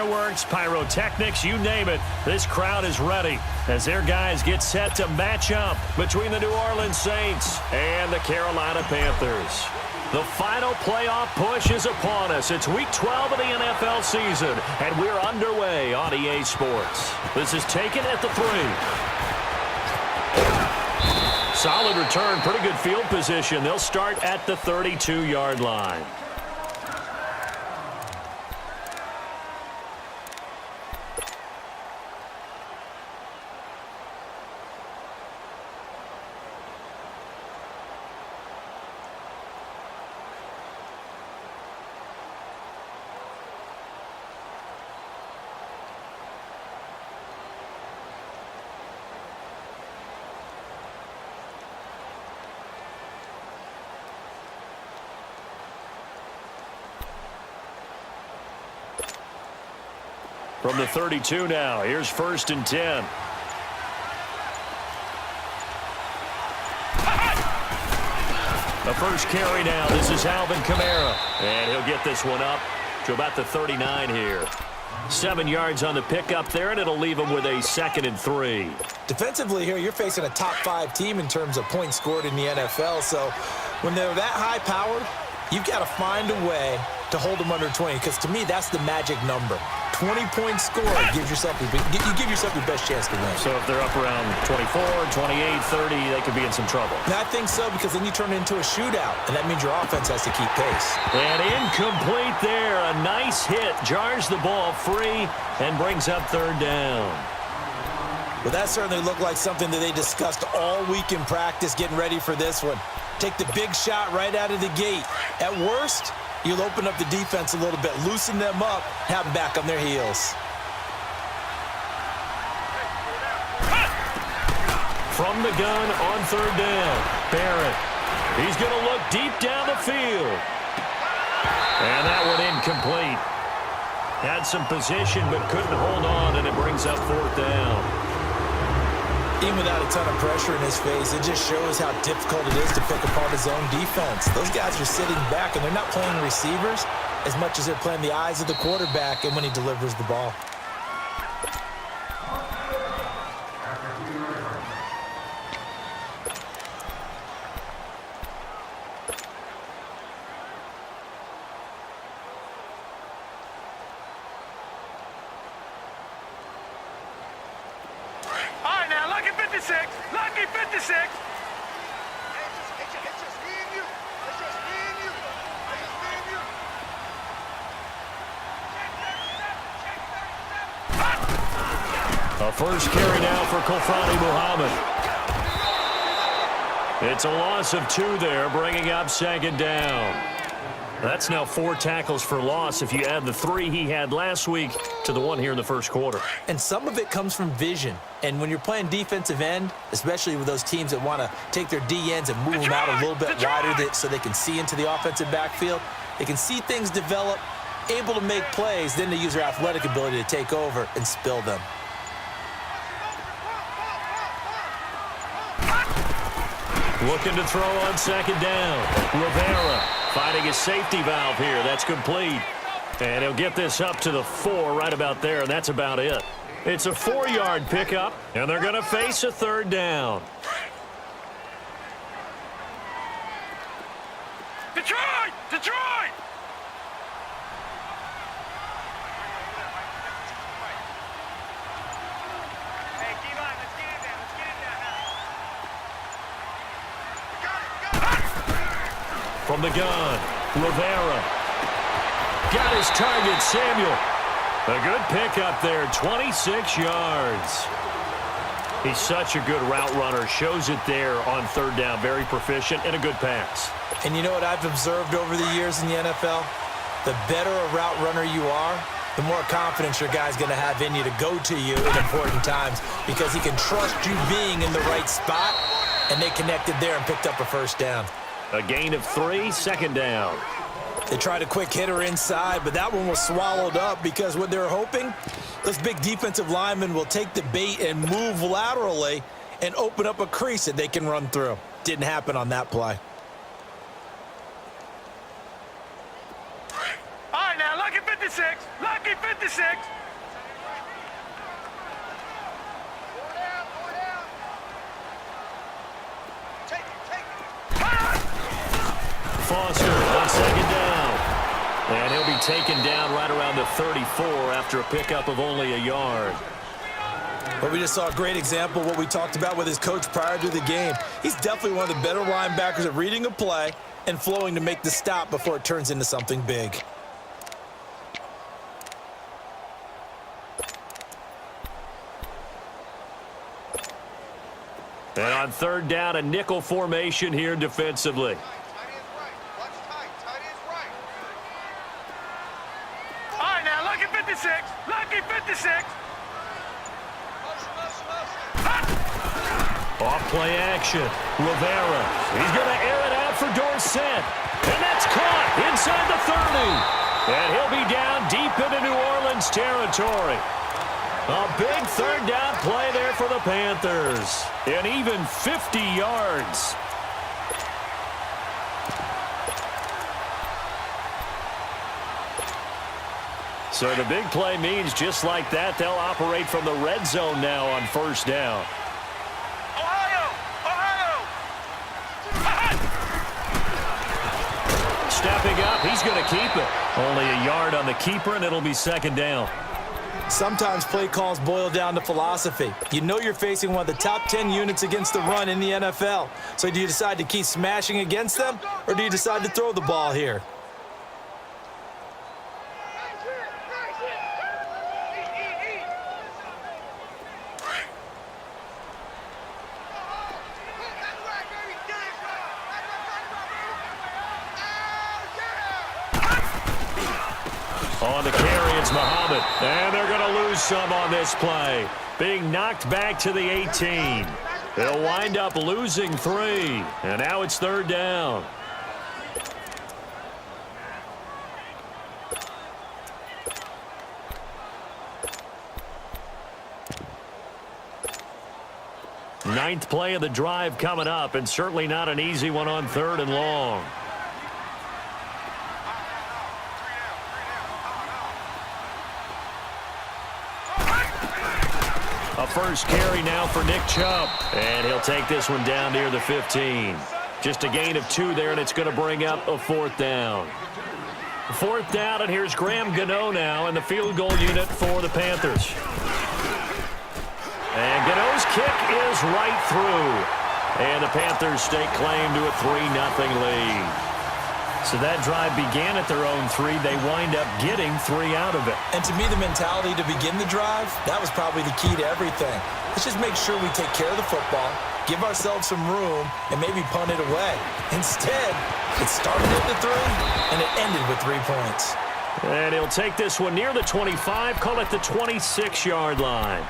fireworks, pyrotechnics, you name it. This crowd is ready as their guys get set to match up between the New Orleans Saints and the Carolina Panthers. The final playoff push is upon us. It's Week 12 of the NFL season, and we're underway on EA Sports. This is taken at the 3. Solid return, pretty good field position. They'll start at the 32-yard line. From the 32 now, here's 1st and 10. The first carry now, this is Alvin Kamara. And he'll get this one up to about the 39 here. 7 yards on the pickup there, and it'll leave him with a 2nd and 3. Defensively here, you're facing a top 5 team in terms of points scored in the NFL. So when they're that high-powered, you've got to find a way to hold them under 20, because to me, that's the magic number. 20-point score gives yourself you give yourself your best chance to win. So if they're up around 24, 28, 30, they could be in some trouble. And I think so, because then you turn it into a shootout, and that means your offense has to keep pace. And incomplete there. A nice hit. Jars the ball free and brings up 3rd down. Well, that certainly looked like something that they discussed all week in practice getting ready for this one. Take the big shot right out of the gate. At worst, you'll open up the defense a little bit, loosen them up, have them back on their heels. From the gun on 3rd down, Barrett. He's going to look deep down the field. And that one incomplete. Had some position but couldn't hold on, and it brings up 4th down. Even without a ton of pressure in his face, it just shows how difficult it is to pick apart his own defense. Those guys are sitting back, and they're not playing receivers as much as they're playing the eyes of the quarterback and when he delivers the ball. Lucky 56. A first carry now for Quavo19. It's a loss of 2 there, bringing up 2nd down. That's now 4 tackles for loss if you add the 3 he had last week to the 1 here in the first quarter. And some of it comes from vision. And when you're playing defensive end, especially with those teams that want to take their D ends and move them out a little bit wider so they can see into the offensive backfield, they can see things develop, able to make plays, then they use their athletic ability to take over and spill them. Looking to throw on 2nd down. Rivera finding his safety valve here. That's complete. And he'll get this up to the 4 right about there, and that's about it. It's a 4-yard pickup, and they're going to face a 3rd down. Detroit! Detroit! Hey, D-line, let's get in there. Let's get in there now. From the gun, Rivera. Got his target, Samuel. A good pickup there, 26 yards. He's such a good route runner. Shows it there on 3rd down. Very proficient and a good pass. And you know what I've observed over the years in the NFL? The better a route runner you are, the more confidence your guy's going to have in you to go to you at important times, because he can trust you being in the right spot, and they connected there and picked up a 1st down. A gain of 3, 2nd down. They tried a quick hitter inside, but that one was swallowed up because what they're hoping, those big defensive linemen will take the bait and move laterally and open up a crease that they can run through. Didn't happen on that play. All right, now, lucky 56. Lucky 56. Foster on second down. And he'll be taken down right around the 34 after a pickup of only a yard. Well, we just saw a great example of what we talked about with his coach prior to the game. He's definitely one of the better linebackers at reading a play and flowing to make the stop before it turns into something big. And on third down, a nickel formation here defensively. All right, now, lucky 56. Lucky 56. Off play action. Rivera. He's going to air it out for Dorsett. And that's caught inside the 30. And he'll be down deep into New Orleans territory. A big third down play there for the Panthers. And even 50 yards. So the big play means just like that, they'll operate from the red zone now on first down. Stepping up, he's going to keep it. Only a yard on the keeper, and it'll be second down. Sometimes play calls boil down to philosophy. You know you're facing one of the top 10 units against the run in the NFL. So do you decide to keep smashing against them, or do you decide to throw the ball here? On the carry, it's Muhammad. And they're going to lose some on this play. Being knocked back to the 18. They'll wind up losing 3. And now it's third down. Ninth play of the drive coming up, and certainly not an easy one on third and long. A first carry now for Nick Chubb. And he'll take this one down near the 15. Just a gain of 2 there, and it's going to bring up a fourth down. Fourth down, and here's Graham Gano now in the field goal unit for the Panthers. And Gano's kick is right through. And the Panthers stake claim to a 3-0 lead. So that drive began at their own 3. They wind up getting 3 out of it. And to me, the mentality to begin the drive, that was probably the key to everything. Let's just make sure we take care of the football, give ourselves some room, and maybe punt it away. Instead, it started at the 3, and it ended with 3 points. And he'll take this one near the 25, call it the 26-yard line.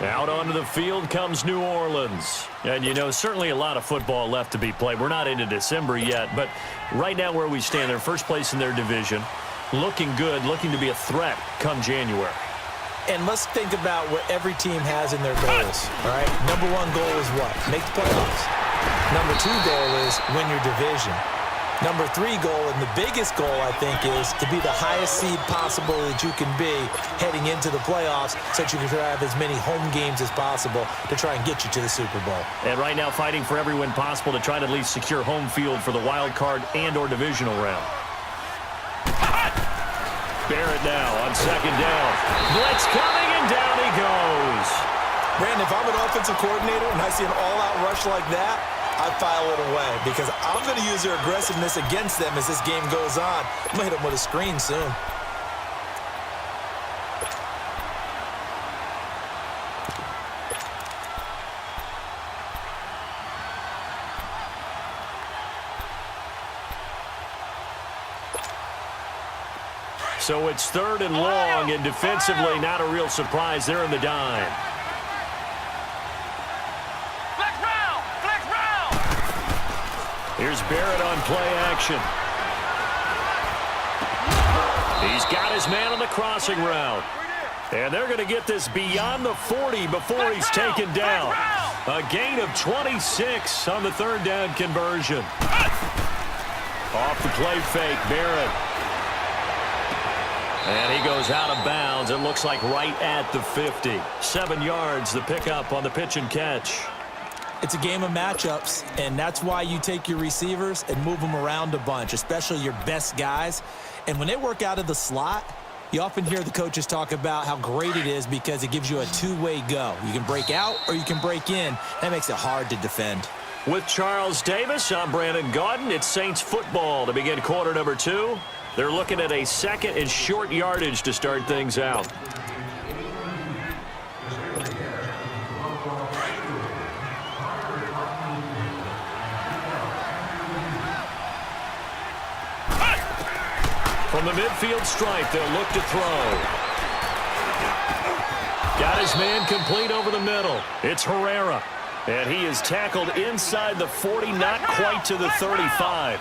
Out onto the field comes New Orleans. And, you know, certainly a lot of football left to be played. We're not into December yet, but right now where we stand, they're first place in their division, looking good, looking to be a threat come January. And let's think about what every team has in their goals, all right? Number 1 goal is what? Make the playoffs. Number 2 goal is win your division. Number 3 goal, and the biggest goal, I think, is to be the highest seed possible that you can be heading into the playoffs so that you can have as many home games as possible to try and get you to the Super Bowl. And right now fighting for every win possible to try to at least secure home field for the wild card and or divisional round. Barrett now on second down. Blitz coming, and down he goes. Brandon, if I'm an offensive coordinator and I see an all-out rush like that, I file it away because I'm going to use their aggressiveness against them as this game goes on. I'm going to hit them with a screen soon. So it's third and long, and defensively not a real surprise. They're in the dime. Here's Barrett on play action. He's got his man on the crossing route. And they're going to get this beyond the 40 before he's taken down. A gain of 26 on the third down conversion. Off the play fake, Barrett. And he goes out of bounds. It looks like right at the 50. 7 yards, the pickup on the pitch and catch. It's a game of matchups, and that's why you take your receivers and move them around a bunch, especially your best guys. And when they work out of the slot, you often hear the coaches talk about how great it is because it gives you a two-way go. You can break out or you can break in. That makes it hard to defend. With Charles Davis, I'm Brandon Gaudin. It's Saints football to begin quarter number 2. They're looking at a second and short yardage to start things out. From the midfield stripe, they'll look to throw. Got his man complete over the middle. It's Herrera. And he is tackled inside the 40, not quite to the 35.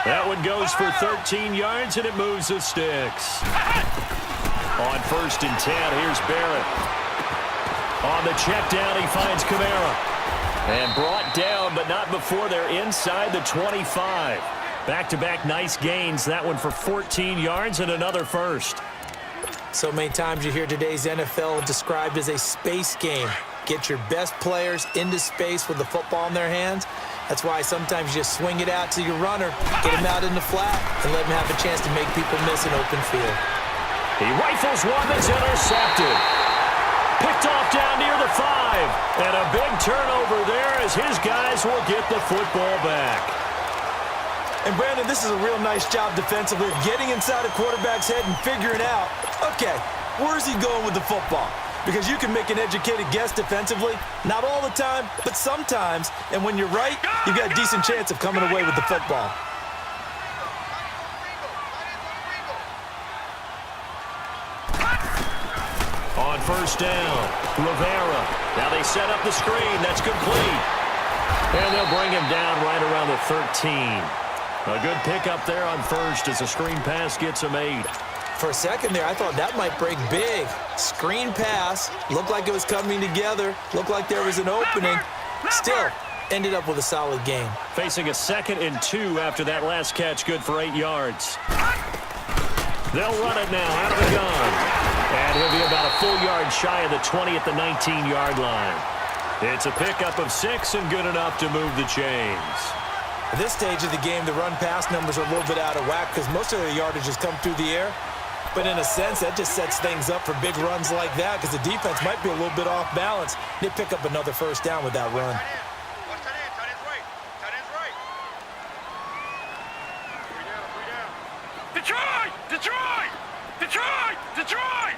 That one goes for 13 yards, and it moves the sticks. On 1st and 10, here's Barrett. On the check down, he finds Kamara. And brought down, but not before they're inside the 25. Back-to-back nice gains. That one for 14 yards and another first. So many times you hear today's NFL described as a space game. Get your best players into space with the football in their hands. That's why sometimes you just swing it out to your runner, get him out in the flat, and let him have a chance to make people miss an open field. He rifles one that's intercepted. Picked off down near the 5. And a big turnover there as his guys will get the football back. And, Brandon, this is a real nice job defensively of getting inside a quarterback's head and figuring out, okay, where's he going with the football? Because you can make an educated guess defensively, not all the time, but sometimes. And when you're right, you've got a decent chance of coming away with the football. On 1st down, Rivera. Now they set up the screen. That's complete. And they'll bring him down right around the 13. A good pickup there on 1st as a screen pass gets him 8. For a second there, I thought that might break big. Screen pass, looked like it was coming together, looked like there was an opening. Still, ended up with a solid game. Facing a 2nd and 2 after that last catch, good for 8 yards. They'll run it now out of the gun. And he'll be about a full yard shy of the 20 at the 19-yard line. It's a pickup of 6 and good enough to move the chains. At this stage of the game, the run-pass numbers are a little bit out of whack because most of the yardage has come through the air. But in a sense, that just sets things up for big runs like that because the defense might be a little bit off balance. They pick up another 1st down with that run. Detroit! Detroit! Detroit! Detroit!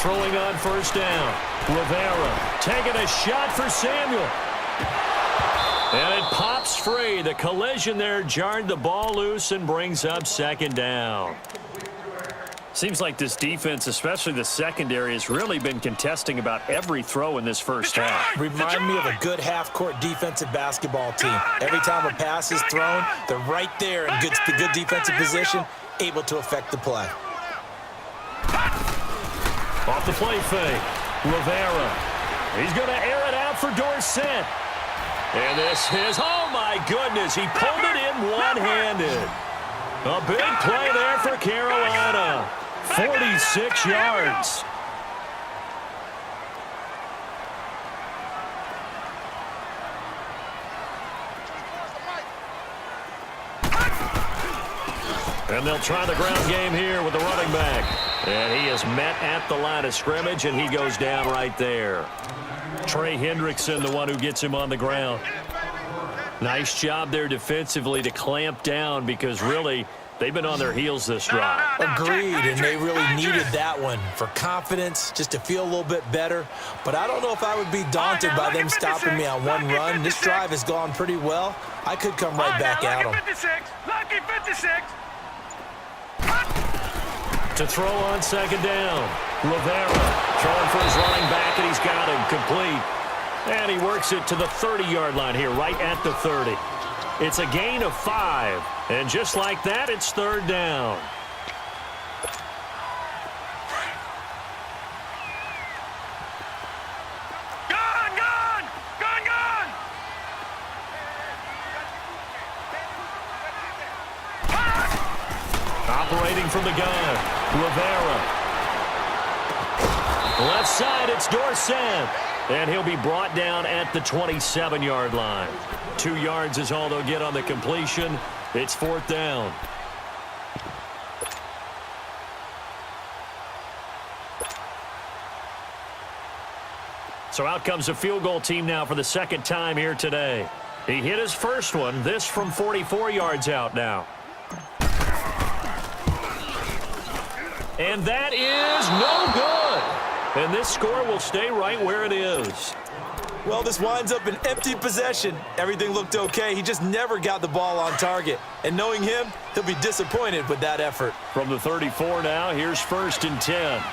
Throwing on 1st down. Rivera taking a shot for Samuel. And it pops free. The collision there jarred the ball loose and brings up 2nd down. Seems like this defense, especially the secondary, has really been contesting about every throw in this first half. Remind me of a good half-court defensive basketball team. Every time a pass is thrown, they're right there in good defensive position, able to affect the play. Off the play fake. Rivera. He's going to air it out for Dorsett. And this is, oh my goodness, he pulled it in one-handed. A big play there for Carolina. 46 yards. And they'll try the ground game here with the running back. And he is met at the line of scrimmage, and he goes down right there. Trey Hendrickson, the one who gets him on the ground. Nice job there defensively to clamp down because really they've been on their heels this drive. Agreed, and they really needed that one for confidence, just to feel a little bit better. But I don't know if I would be daunted by them stopping me on one run. This drive has gone pretty well. I could come right back at them. Lucky 56. To throw on 2nd down. Rivera throwing for his running back, and he's got him complete. And he works it to the 30-yard line here, right at the 30. It's a gain of 5. And just like that, it's 3rd down. Operating from the gun, Rivera. Left side, it's Dorsett. And he'll be brought down at the 27-yard line. 2 yards is all they'll get on the completion. It's 4th down. So out comes a field goal team now for the 2nd time here today. He hit his first one, this from 44 yards out now. And that is no good. And this score will stay right where it is. Well, this winds up an empty possession. Everything looked okay. He just never got the ball on target. And knowing him, he'll be disappointed with that effort. From the 34 now, here's 1st and 10.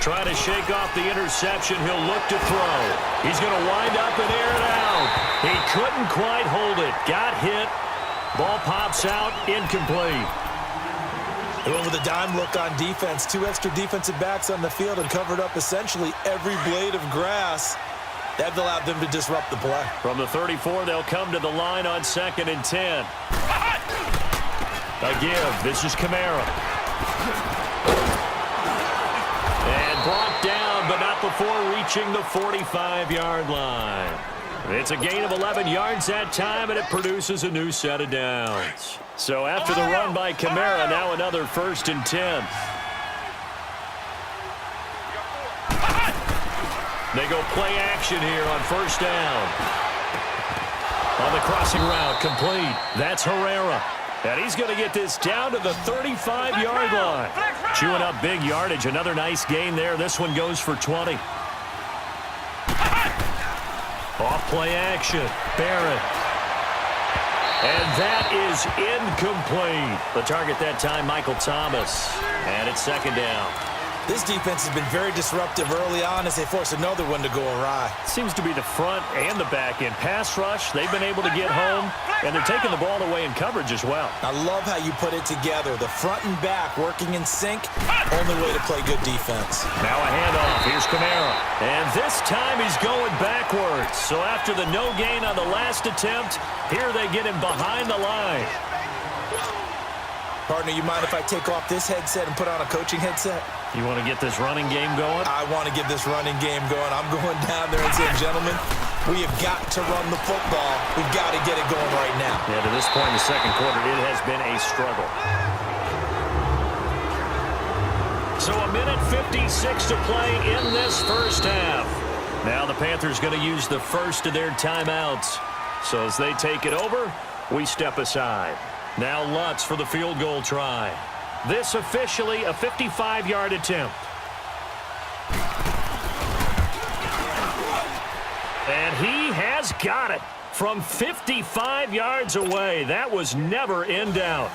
Trying to shake off the interception. He'll look to throw. He's going to wind up and air it out. He couldn't quite hold it. Got hit. Ball pops out. Incomplete. They went with a dime look on defense. 2 extra defensive backs on the field and covered up essentially every blade of grass. That allowed them to disrupt the play. From the 34, they'll come to the line on 2nd and 10. A give. This is Kamara. Brought down, but not before reaching the 45-yard line. It's a gain of 11 yards that time, and it produces a new set of downs. So after the run by Kamara, now another 1st and 10. They go play action here on 1st down. On the crossing route, complete. That's Herrera. And he's going to get this down to the 35-yard line. Chewing up big yardage. Another nice gain there. This one goes for 20. Off play action. Barrett. And that is incomplete. The target that time, Michael Thomas. And it's 2nd down. This defense has been very disruptive early on as they force another one to go awry. Seems to be the front and the back end. Pass rush, they've been able to get home, and they're taking the ball away in coverage as well. I love how you put it together. The front and back working in sync, only way to play good defense. Now a handoff. Here's Kamara. And this time he's going backwards. So after the no gain on the last attempt, here they get him behind the line. Partner, you mind if I take off this headset and put on a coaching headset? You want to get this running game going? I want to get this running game going. I'm going down there and saying, gentlemen, we have got to run the football. We've got to get it going right now. Yeah, to this point in the 2nd quarter, it has been a struggle. So a minute 56 to play in this 1st half. Now the Panthers going to use the first of their timeouts. So as they take it over, we step aside. Now Lutz for the field goal try. This officially a 55-yard attempt. And he has got it from 55 yards away. That was never in doubt.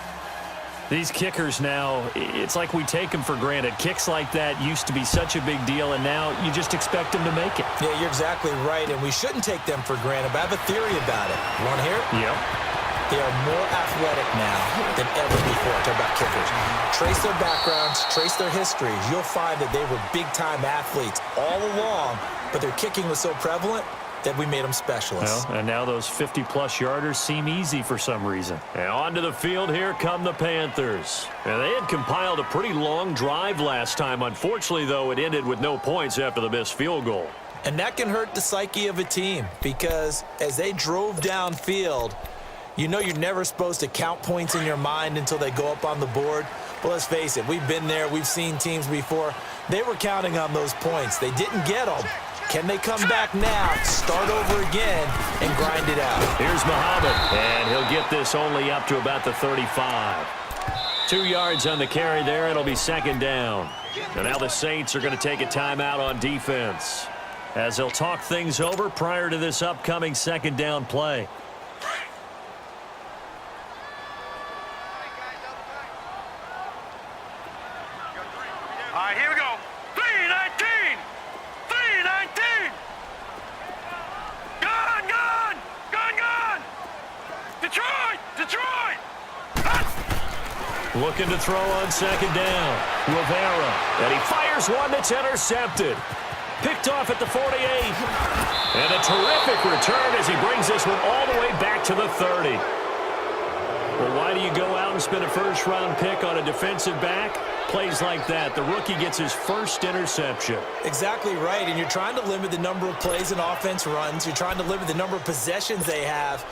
These kickers now, it's like we take them for granted. Kicks like that used to be such a big deal, and now you just expect them to make it. Yeah, you're exactly right, and we shouldn't take them for granted, but I have a theory about it. You want to hear it? Yep. They are more athletic now than ever before. Talk about kickers. Trace their backgrounds, trace their histories. You'll find that they were big-time athletes all along, but their kicking was so prevalent that we made them specialists. Well, and now those 50-plus yarders seem easy for some reason. And onto the field, here come the Panthers. And they had compiled a pretty long drive last time. Unfortunately, though, it ended with no points after the missed field goal. And that can hurt the psyche of a team because as they drove downfield, you know you're never supposed to count points in your mind until they go up on the board. Well, let's face it, we've been there. We've seen teams before. They were counting on those points. They didn't get them. Can they come back now, start over again, and grind it out? Here's Muhammad, and he'll get this only up to about the 35. 2 yards on the carry there. It'll be 2nd down. And now the Saints are going to take a timeout on defense as they'll talk things over prior to this upcoming 2nd down play. All right, here we go. 3-19! 3-19! Gun, gun! Gun, gun! Detroit! Detroit! Looking to throw on 2nd down. Rivera. And he fires one that's intercepted. Picked off at the 48. And a terrific return as he brings this one all the way back to the 30. Well, why do you go out and spend a first-round pick on a defensive back? Plays like that. The rookie gets his first interception. Exactly right, and you're trying to limit the number of plays an offense runs. You're trying to limit the number of possessions they have.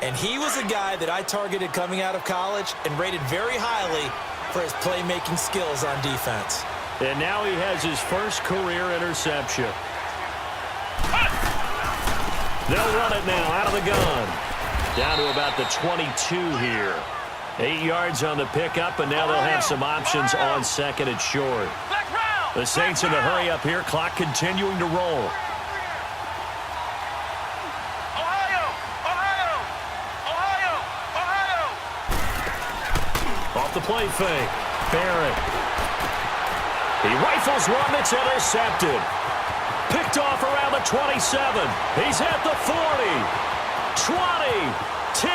And he was a guy that I targeted coming out of college and rated very highly for his playmaking skills on defense. And now he has his first career interception. They'll run it now out of the gun. Down to about the 22 here. 8 yards on the pickup, and now they'll have some options on second and short. The Saints in a hurry up here. Clock continuing to roll. Off the play fake. Barrett. He rifles one that's intercepted. Picked off around the 27. He's at the 40. 20. 10.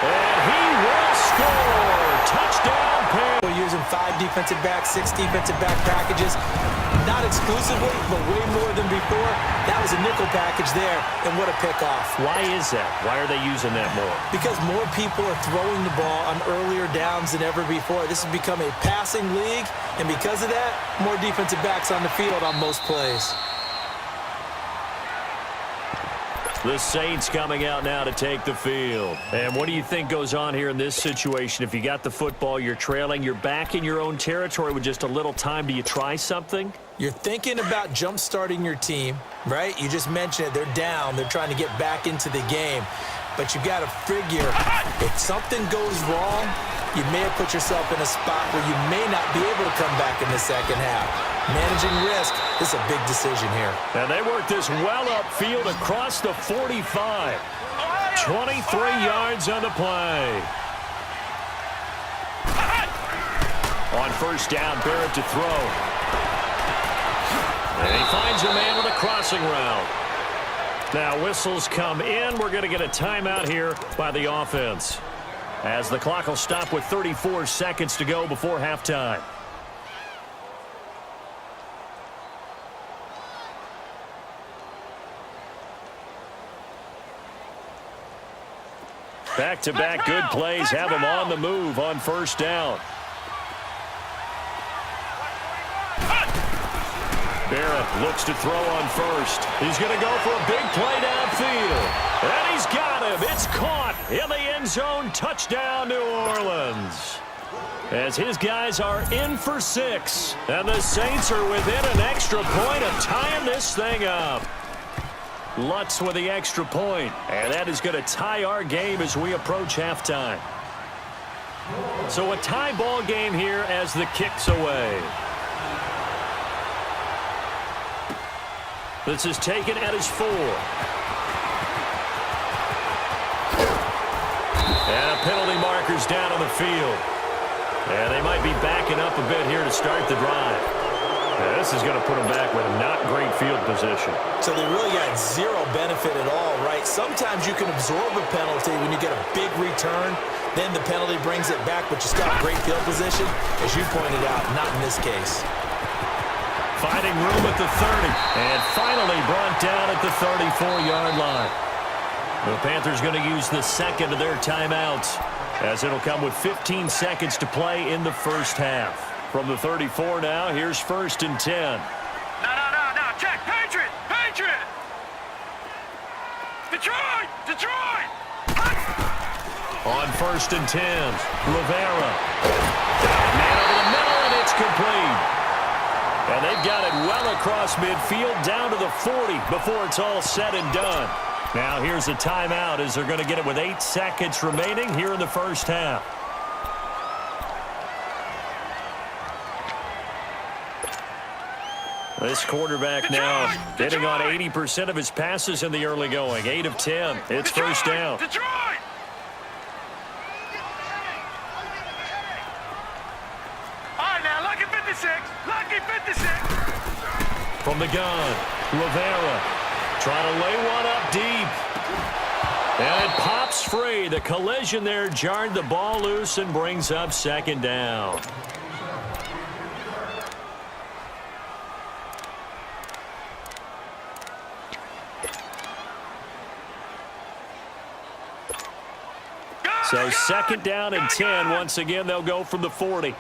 And he will score. Touchdown pass. We're using 5 defensive backs, 6 defensive back packages. Not exclusively, but way more than before. That was a nickel package there, and what a pickoff. Why is that? Why are they using that more? Because more people are throwing the ball on earlier downs than ever before. This has become a passing league, and because of that, more defensive backs on the field on most plays. The Saints coming out now to take the field. And what do you think goes on here in this situation? If you got the football, you're trailing, you're back in your own territory with just a little time. Do you try something? You're thinking about jump-starting your team, right? You just mentioned it. They're down. They're trying to get back into the game. But you got to figure, if something goes wrong, you may have put yourself in a spot where you may not be able to come back in the second half. Managing risk is a big decision here. And they work this well upfield across the 45. 23 yards on the play. On first down, Barrett to throw. And he finds a man with a crossing route. Now whistles come in. We're going to get a timeout here by the offense, as the clock will stop with 34 seconds to go before halftime. Back-to-back good plays have him on the move on first down. Barrett looks to throw on first. He's going to go for a big play downfield. And he's got him. It's caught in the end zone. Touchdown, New Orleans. As his guys are in for 6. And the Saints are within an extra point of tying this thing up. Lutz with the extra point. And that is going to tie our game as we approach halftime. So a tie ball game here as the kick's away. This is taken at his 4. And a penalty marker's down on the field. And they might be backing up a bit here to start the drive. And this is going to put them back with not great field position. So they really got zero benefit at all, right? Sometimes you can absorb a penalty when you get a big return. Then the penalty brings it back, but you still have great field position. As you pointed out, not in this case. Finding room at the 30. And finally brought down at the 34-yard line. The Panthers going to use the second of their timeouts, as it'll come with 15 seconds to play in the first half. From the 34 now, here's first and 10. No. Check. Patriot. Detroit. On first and 10, Rivera. Man over the middle, and it's complete. And they've got it well across midfield, down to the 40 before it's all said and done. Now here's a timeout, as they're going to get it with 8 seconds remaining here in the first half. This quarterback now hitting on 80% of his passes in the early going. 8 of 10. It's first down. Detroit! All right, now, lucky 56. From the gun, Rivera trying to lay one up deep. And it pops free. The collision there jarred the ball loose and brings up second down. So 2nd down and 10. Once again, they'll go from the 40.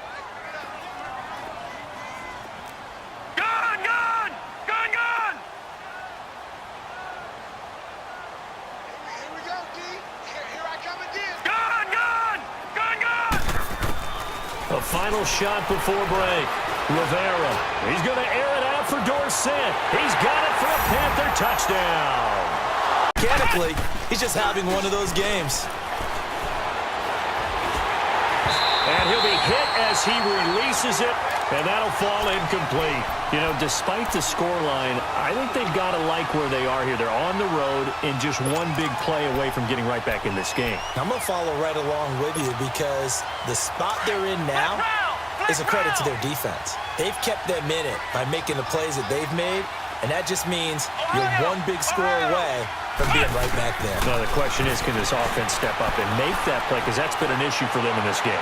A final shot before break. Rivera, he's going to air it out for Dorsett. He's got it for a Panther touchdown. Mechanically, he's just having one of those games. And he'll be hit as he releases it, and that'll fall incomplete. You know, despite the scoreline, I think they've got to like where they are here. They're on the road and just one big play away from getting right back in this game. I'm going to follow right along with you because the spot they're in now is a credit to their defense. They've kept them in it by making the plays that they've made, and that just means you're one big score away from being right back there. Well, the question is, can this offense step up and make that play? Because that's been an issue for them in this game.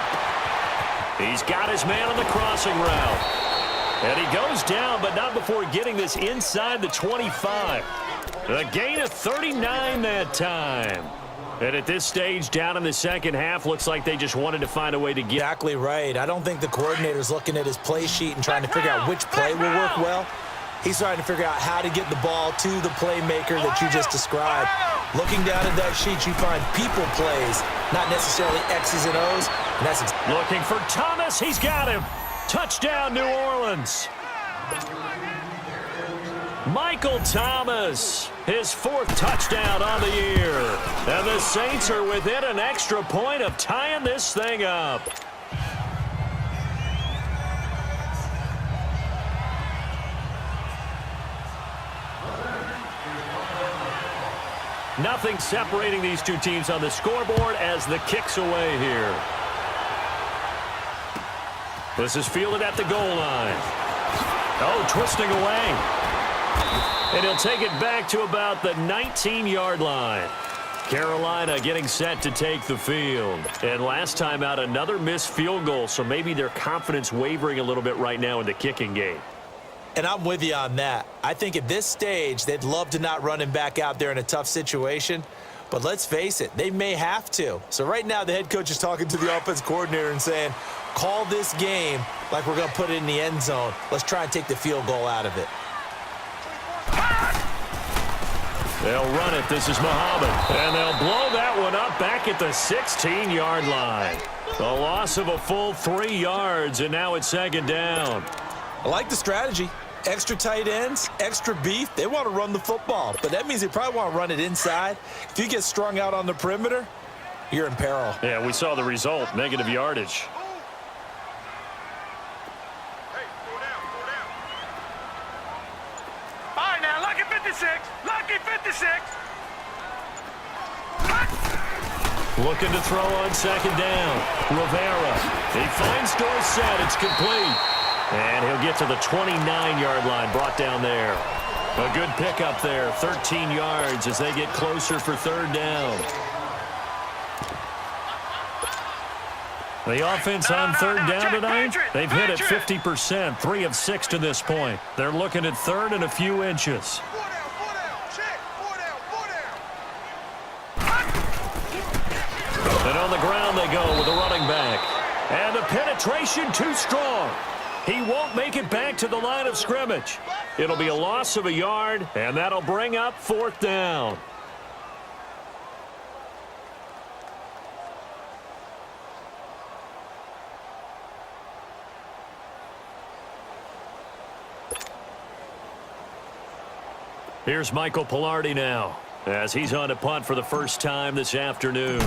He's got his man on the crossing route. And he goes down, but not before getting this inside the 25. A gain of 39 that time. And at this stage, down in the second half, looks like they just wanted to find a way to get. Exactly right. I don't think the coordinator's looking at his play sheet and trying to figure out which play will work well. He's trying to figure out how to get the ball to the playmaker that you just described. Looking down at that sheet, you find people plays, not necessarily X's and O's. And that's looking for Thomas. He's got him. Touchdown, New Orleans. Michael Thomas, his 4th touchdown on the year. And the Saints are within an extra point of tying this thing up. Nothing separating these two teams on the scoreboard as the kick's away here. This is fielded at the goal line. Oh, twisting away. And he'll take it back to about the 19-yard line. Carolina getting set to take the field. And last time out, another missed field goal, so maybe their confidence wavering a little bit right now in the kicking game. And I'm with you on that. I think at this stage, they'd love to not run him back out there in a tough situation. But let's face it, they may have to. So right now, the head coach is talking to the offense coordinator and saying, call this game like we're going to put it in the end zone. Let's try and take the field goal out of it. They'll run it. This is Muhammad. And they'll blow that one up back at the 16-yard line. A loss of a full 3 yards, and now it's 2nd down. I like the strategy. Extra tight ends, extra beef. They want to run the football, but that means they probably want to run it inside. If you get strung out on the perimeter, you're in peril. Yeah, we saw the result, negative yardage. All right, now, lucky 56. Lucky 56. Looking to throw on 2nd down. Rivera. He finds Dorsett. It's complete. And he'll get to the 29-yard line, brought down there. A good pickup there, 13 yards as they get closer for 3rd down. The offense on 3rd down tonight, they've hit it 50%, 3 of 6 to this point. They're looking at 3rd and a few inches. And on the ground they go with a running back. And the penetration too strong. He won't make it back to the line of scrimmage. It'll be a loss of a yard, and that'll bring up 4th down. Here's Michael Pilardi now, as he's on to punt for the first time this afternoon.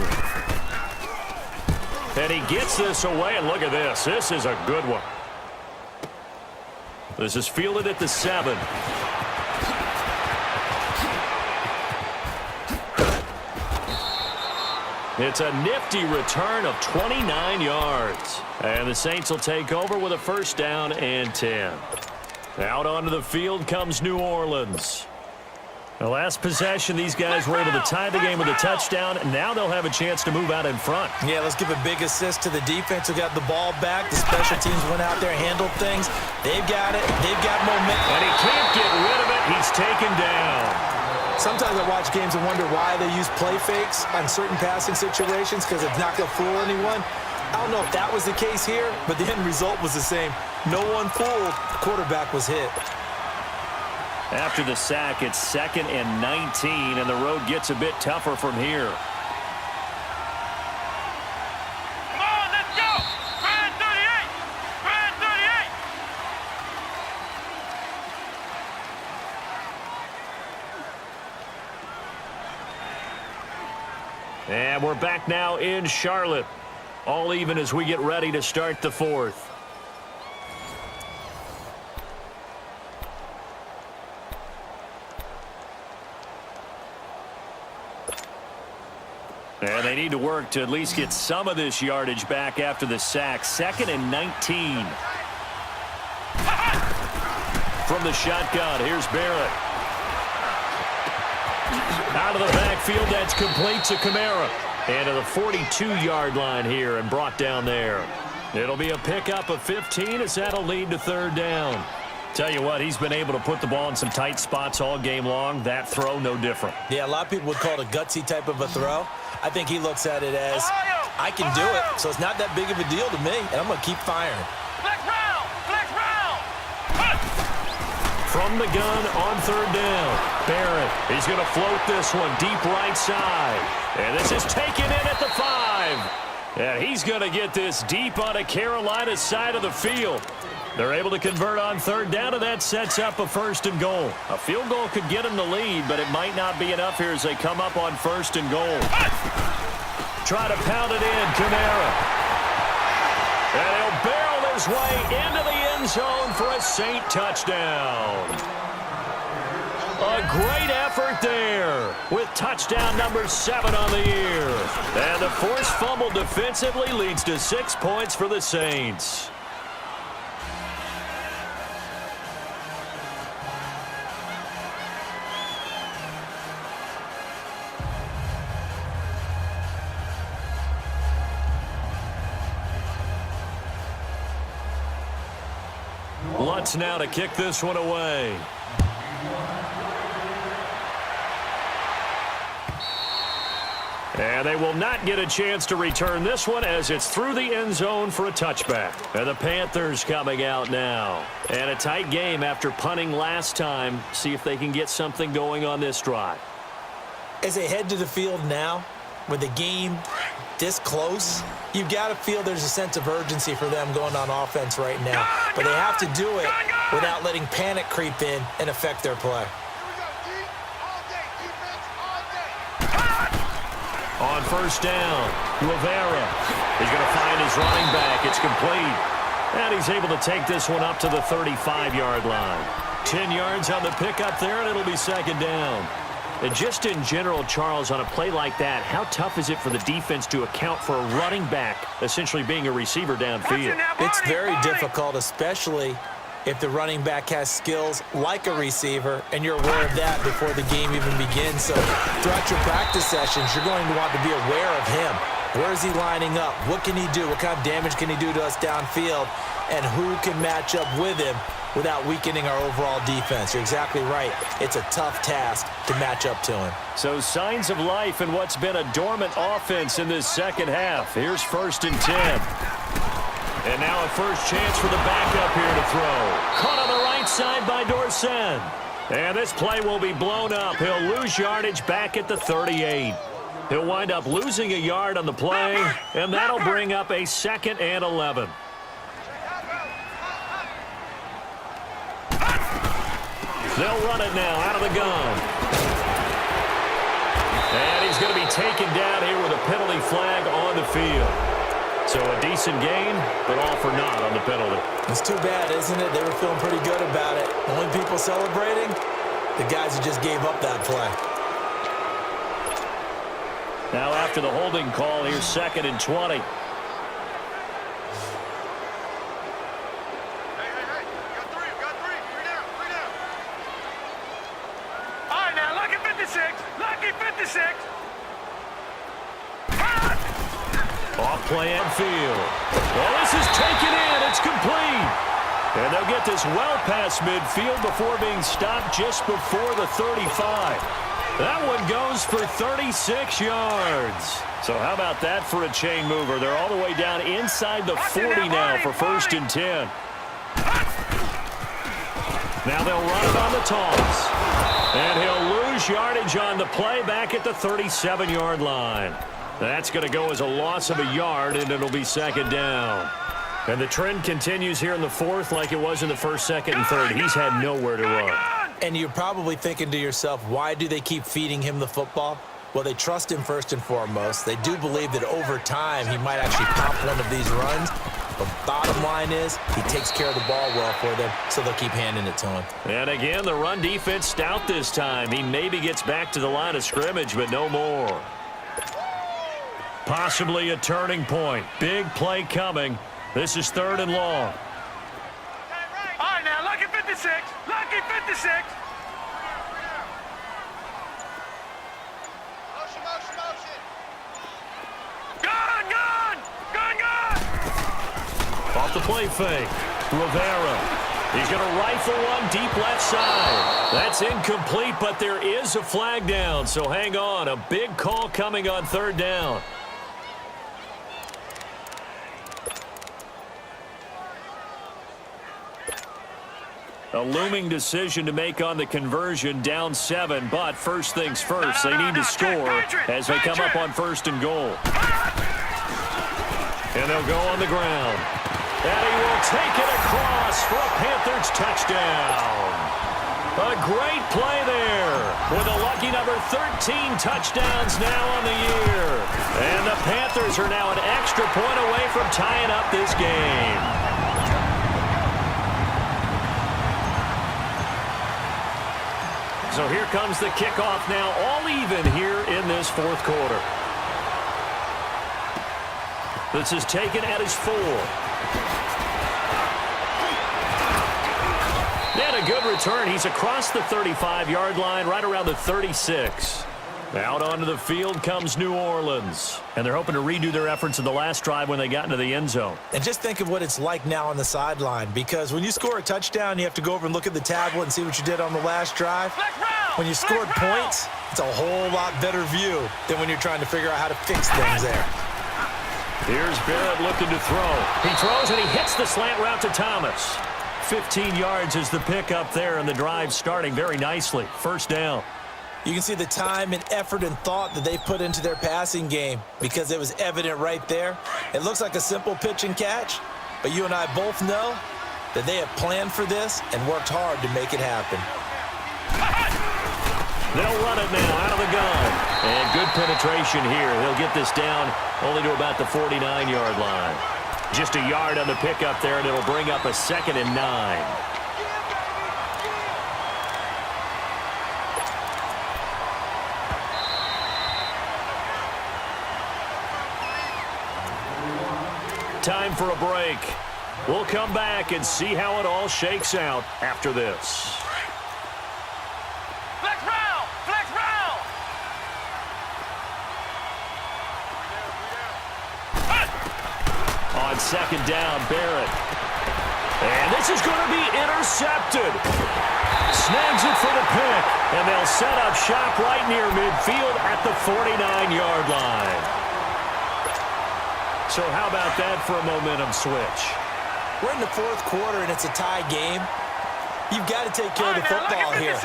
And he gets this away, and look at this. This is a good one. This is fielded at the 7. It's a nifty return of 29 yards. And the Saints will take over with a 1st down and 10. Out onto the field comes New Orleans. The last possession, these guys were able to tie the game with a touchdown, and now they'll have a chance to move out in front. Yeah, let's give a big assist to the defense who got the ball back. The special teams went out there, handled things. They've got it. They've got momentum. And he can't get rid of it. He's taken down. Sometimes I watch games and wonder why they use play fakes on certain passing situations because it's not going to fool anyone. I don't know if that was the case here, but the end result was the same. No one fooled. The quarterback was hit. After the sack, it's 2nd and 19, and the road gets a bit tougher from here. Come on, let's go! Brand 38! Brand 38! And we're back now in Charlotte. All even as we get ready to start the 4th. And they need to work to at least get some of this yardage back after the sack. 2nd and 19. From the shotgun, here's Barrett. Out of the backfield, that's complete to Kamara. And to the 42-yard line here and brought down there. It'll be a pickup of 15 as that'll lead to 3rd down. Tell you what, he's been able to put the ball in some tight spots all game long. That throw, no different. Yeah, a lot of people would call it a gutsy type of a throw. I think he looks at it as, I can do it, so it's not that big of a deal to me, and I'm going to keep firing. Flex round! Flex round! From the gun on 3rd down. Barrett, he's going to float this one deep right side. And this is taken in at the 5. And he's going to get this deep on a Carolina side of the field. They're able to convert on 3rd down, and that sets up a 1st and goal. A field goal could get them the lead, but it might not be enough here as they come up on 1st and goal. Try to pound it in, Kamara. And he'll barrel his way into the end zone for a Saint touchdown. A great effort there with touchdown number 7 on the year. And the forced fumble defensively leads to 6 points for the Saints. Lutz now to kick this one away. And they will not get a chance to return this one as it's through the end zone for a touchback. And the Panthers coming out now. And a tight game after punting last time. See if they can get something going on this drive. As they head to the field now, with the game this close, you've got to feel there's a sense of urgency for them going on offense right now. But they have to do it without letting panic creep in and affect their play. On 1st down, Rivera is going to find his running back. It's complete. And he's able to take this one up to the 35-yard line. 10 yards on the pickup there, and it'll be 2nd down. And just in general, Charles, on a play like that, how tough is it for the defense to account for a running back essentially being a receiver downfield? It's very difficult, especially if the running back has skills like a receiver, and you're aware of that before the game even begins. So throughout your practice sessions, you're going to want to be aware of him. Where is he lining up? What can he do? What kind of damage can he do to us downfield? And who can match up with him without weakening our overall defense? You're exactly right. It's a tough task to match up to him. So signs of life in what's been a dormant offense in this second half. Here's 1st and 10. And now a first chance for the backup here to throw. Caught on the right side by Dorsen. And this play will be blown up. He'll lose yardage back at the 38. He'll wind up losing a yard on the play, and that'll bring up a 2nd and 11. They'll run it now out of the gun. And he's going to be taken down here with a penalty flag on the field. So a decent gain, but all for naught on the penalty. It's too bad, isn't it? They were feeling pretty good about it. Only people celebrating, the guys who just gave up that play. Now after the holding call, here's 2nd and 20. Hey, got three. Three down. All right, now, lucky 56. Lucky 56. Off play and field. Well, this is taken in. It's complete. And they'll get this well past midfield before being stopped just before the 35. That one goes for 36 yards. So how about that for a chain mover? They're all the way down inside the 40 now for 1st and 10. Now they'll run it on the toss. And he'll lose yardage on the play back at the 37-yard line. That's going to go as a loss of a yard, and it'll be 2nd down. And the trend continues here in the 4th like it was in the 1st, 2nd, and 3rd. He's had nowhere to run. And you're probably thinking to yourself, why do they keep feeding him the football? Well, they trust him first and foremost. They do believe that over time he might actually pop one of these runs. But bottom line is he takes care of the ball well for them, so they'll keep handing it to him. And again, the run defense stout this time. He maybe gets back to the line of scrimmage, but no more. Possibly a turning point. Big play coming. This is 3rd and long. All right, now, lucky 56. Lucky 56. Motion, motion, motion. Gun, gun. Gun, gun. Off the play fake. Rivera. He's going to rifle one deep left side. That's incomplete, but there is a flag down, so hang on. A big call coming on 3rd down. A looming decision to make on the conversion, down 7, but first things first, they need to score as they come up on 1st and goal. And they'll go on the ground. And he will take it across for a Panthers touchdown. A great play there with a lucky number 13 touchdowns now on the year. And the Panthers are now an extra point away from tying up this game. So here comes the kickoff now, all even here in this 4th quarter. This is taken at his 4. And a good return. He's across the 35-yard line, right around the 36. Out onto the field comes New Orleans. And they're hoping to redo their efforts in the last drive when they got into the end zone. And just think of what it's like now on the sideline, because when you score a touchdown, you have to go over and look at the tablet and see what you did on the last drive. When you scored points, it's a whole lot better view than when you're trying to figure out how to fix things there. Here's Barrett looking to throw. He throws and he hits the slant route to Thomas. 15 yards is the pickup there, and the drive starting very nicely. 1st down. You can see the time and effort and thought that they put into their passing game because it was evident right there. It looks like a simple pitch and catch, but you and I both know that they have planned for this and worked hard to make it happen. They'll run it now out of the gun. And good penetration here. He'll get this down only to about the 49-yard line. Just a yard on the pickup there, and it'll bring up a 2nd and 9. Time for a break. We'll come back and see how it all shakes out after this. Flex round. Flex round. On 2nd down, Barrett. And this is going to be intercepted. Snags it for the pick. And they'll set up shop right near midfield at the 49-yard line. So how about that for a momentum switch? We're in the 4th quarter, and it's a tie game. You've got to take care of the football here.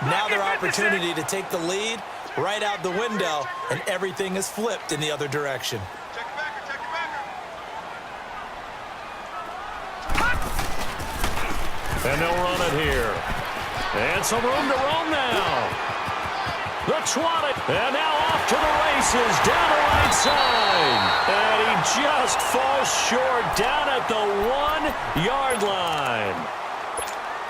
Now their opportunity to take the lead right out the window, and everything is flipped in the other direction. Check your backer. Check your backer. And they'll run it here. And some room to roam now. The twat it, and now off to the races, down the right side. And he just falls short down at the 1-yard line.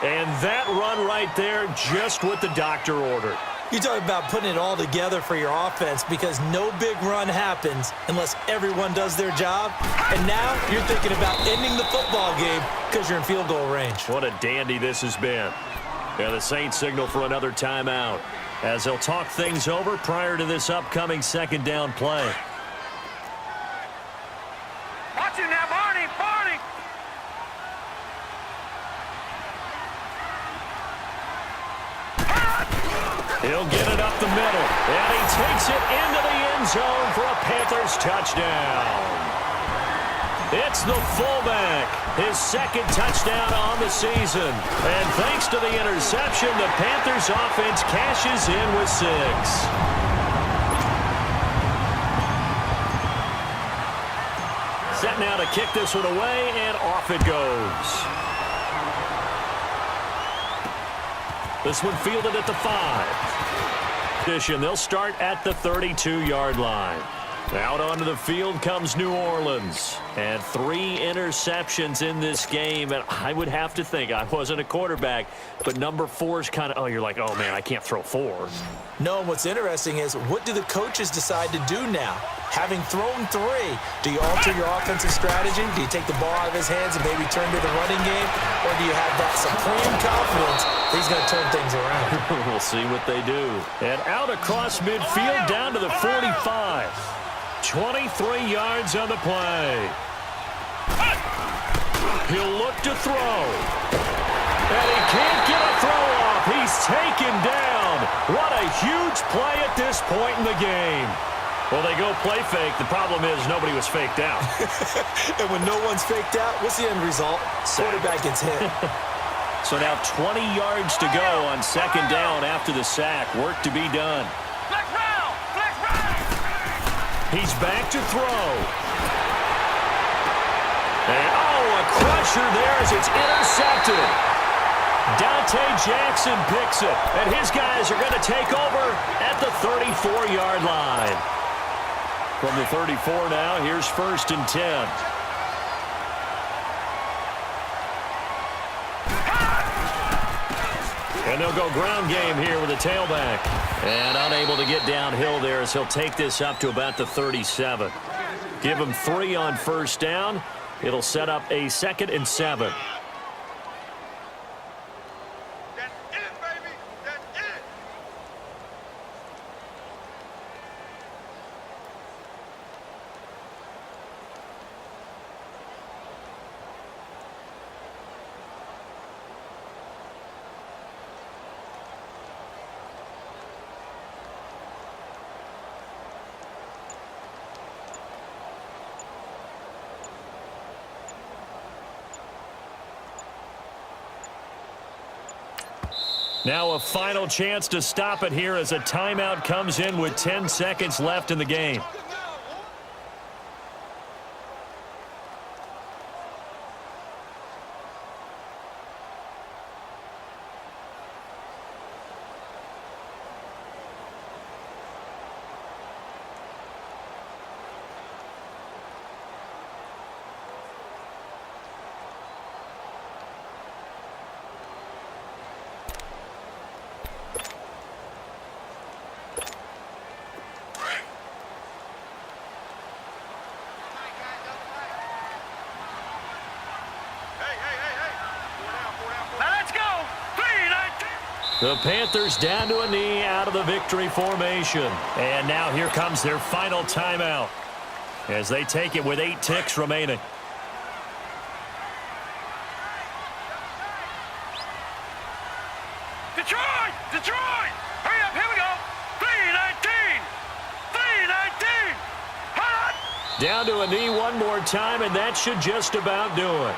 And that run right there, just what the doctor ordered. You talk about putting it all together for your offense because no big run happens unless everyone does their job. And now you're thinking about ending the football game because you're in field goal range. What a dandy this has been. And the Saints signal for another timeout as they'll talk things over prior to this upcoming 2nd down play. Watch him now, Barney. Barney. He'll get it up the the middle, and he takes it into the end zone for a Panthers touchdown. It's the fullback, his second touchdown on the season. And thanks to the interception, the Panthers offense cashes in with 6. Set now to kick this one away, and off it goes. This one fielded at the 5. They'll start at the 32-yard line. Out onto the field comes New Orleans. And 3 interceptions in this game. And I would have to think, I wasn't a quarterback, but number 4 is kind of, you're like, oh, man, I can't throw 4. No, and what's interesting is, what do the coaches decide to do now? Having thrown 3, do you alter your offensive strategy? Do you take the ball out of his hands and maybe turn to the running game? Or do you have that supreme confidence that he's going to turn things around? We'll see what they do. And out across midfield down to the 45. 23 yards on the play. He'll look to throw. And he can't get a throw off. He's taken down. What a huge play at this point in the game. Well, they go play fake. The problem is nobody was faked out. And when no one's faked out, what's the end result? Quarterback gets hit. So now 20 yards to go on second down after the sack. Work to be done. He's back to throw. And, a crusher there as it's intercepted. Dante Jackson picks it, and his guys are going to take over at the 34-yard line. From the 34 now, here's 1st and 10. And they'll go ground game here with a tailback. And unable to get downhill there as he'll take this up to about the 37. Give him 3 on first down. It'll set up a 2nd and 7. That's it, baby. That's it. Now a final chance to stop it here as a timeout comes in with 10 seconds left in the game. The Panthers down to a knee out of the victory formation. And now here comes their final timeout as they take it with 8 ticks remaining. Detroit! Detroit! Hurry up, here we go! 3-19! 3-19! Hot! Down to a knee one more time, and that should just about do it.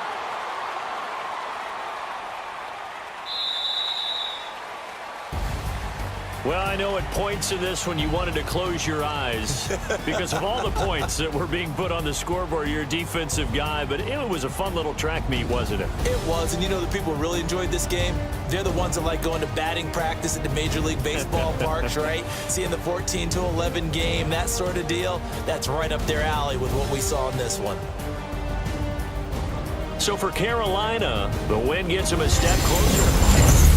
Well, I know at points in this when you wanted to close your eyes because of all the points that were being put on the scoreboard. You're a defensive guy, but it was a fun little track meet, wasn't it? It was, and you know the people who really enjoyed this game? They're the ones that like going to batting practice at the Major League Baseball parks, right? Seeing the 14-11 game, that sort of deal. That's right up their alley with what we saw in this one. So for Carolina, the win gets them a step closer.